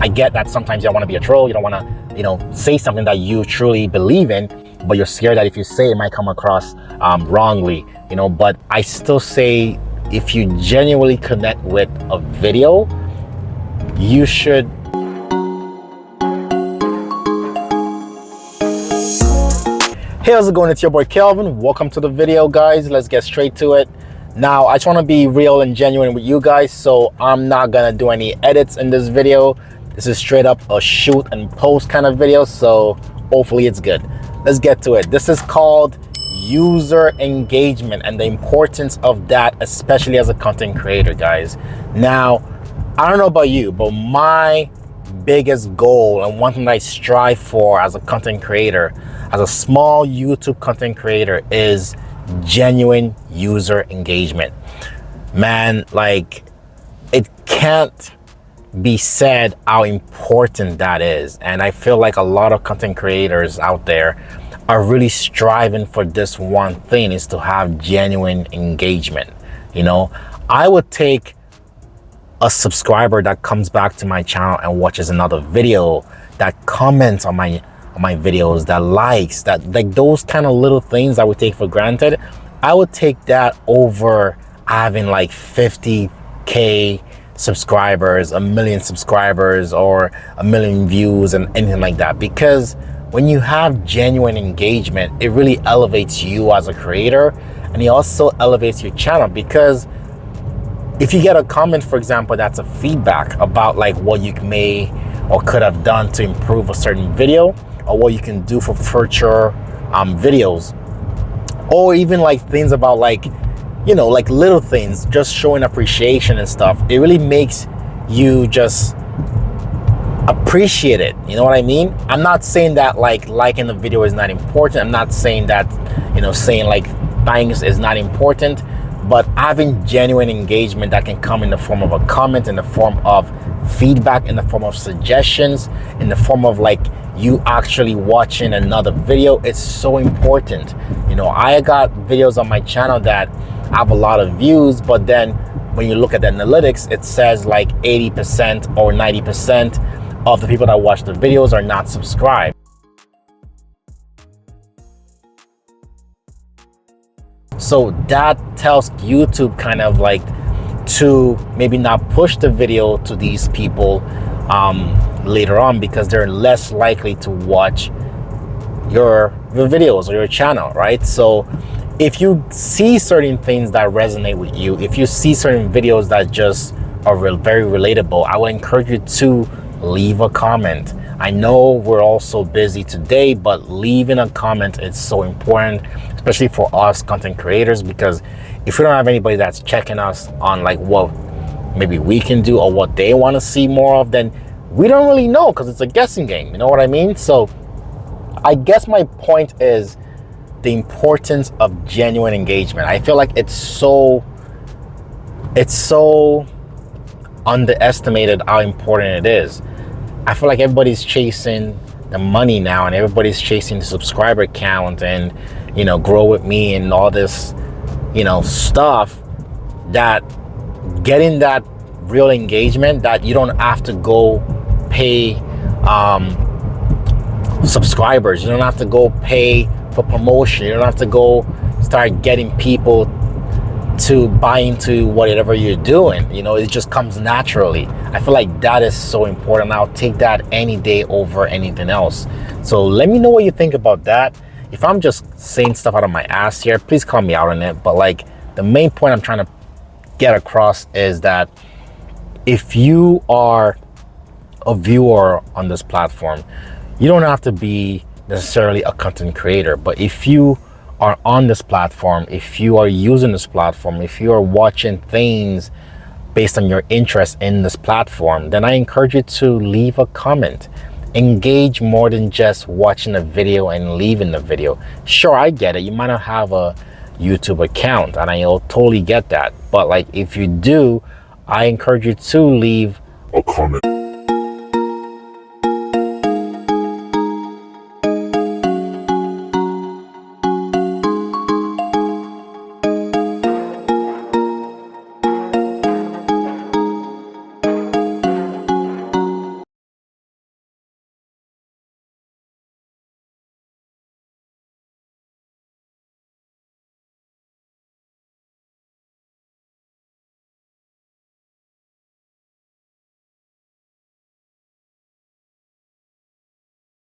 I get that sometimes you don't want to be a troll, you don't want to, you know, say something that you truly believe in, but you're scared that if you say it might come across wrongly, you know. But I still say, if you genuinely connect with a video, you should. Hey, how's it going? It's your boy Kelvin. Welcome to the video, guys. Let's get straight to it. Now, I just want to be real and genuine with you guys, so I'm not gonna do any edits in this video. This is straight up a shoot and post kind of video, so hopefully it's good. Let's get to it. This is called user engagement and the importance of that, especially as a content creator, guys. Now, I don't know about you, but my biggest goal and one thing that I strive for as a content creator, as a small YouTube content creator, is genuine user engagement. Man, like, it can't be said how important that is. And I feel like a lot of content creators out there are really striving for this one thing, is to have genuine engagement. You know, I would take a subscriber that comes back to my channel and watches another video, that comments on my videos, that likes, that, like, those kind of little things I would take for granted. I would take that over having like 50K subscribers, 1 million subscribers, or 1 million views and anything like that. Because when you have genuine engagement, it really elevates you as a creator, and it also elevates your channel. Because if you get a comment, for example, that's a feedback about like what you may or could have done to improve a certain video, or what you can do for future videos, or even like things about, like, you know, like little things, just showing appreciation and stuff, it really makes you just appreciate it. You know what I mean? I'm not saying that like liking the video is not important. I'm not saying that, you know, saying like thanks is not important, but having genuine engagement that can come in the form of a comment, in the form of feedback, in the form of suggestions, in the form of like you actually watching another video, it's so important. You know, I got videos on my channel that have a lot of views, but then when you look at the analytics, it says like 80% or 90% of the people that watch the videos are not subscribed. So that tells YouTube kind of like to maybe not push the video to these people later on, because they're less likely to watch your videos or your channel, right? So if you see certain things that resonate with you, if you see certain videos that just are very relatable, I would encourage you to leave a comment. I know we're all so busy today, but leaving a comment is so important, especially for us content creators, because if we don't have anybody that's checking us on like what maybe we can do or what they want to see more of, then we don't really know, because it's a guessing game. You know what I mean? So I guess my point is the importance of genuine engagement. I feel like it's so underestimated how important it is. I feel like everybody's chasing the money now, and everybody's chasing the subscriber count and, you know, grow with me and all this, you know, stuff, that getting that real engagement, that you don't have to go pay subscribers, you don't have to go pay for promotion, you don't have to go start getting people to buy into whatever you're doing. You know, it just comes naturally. I feel like that is so important. I'll take that any day over anything else. So let me know what you think about that. If I'm just saying stuff out of my ass here, please call me out on it. But like, the main point I'm trying to get across is that if you are a viewer on this platform, you don't have to be necessarily a content creator, but if you are on this platform, if you are using this platform, if you are watching things based on your interest in this platform, then I encourage you to leave a comment. Engage more than just watching a video and leaving the video. Sure, I get it. You might not have a YouTube account, and I totally get that. But like, if you do, I encourage you to leave a comment.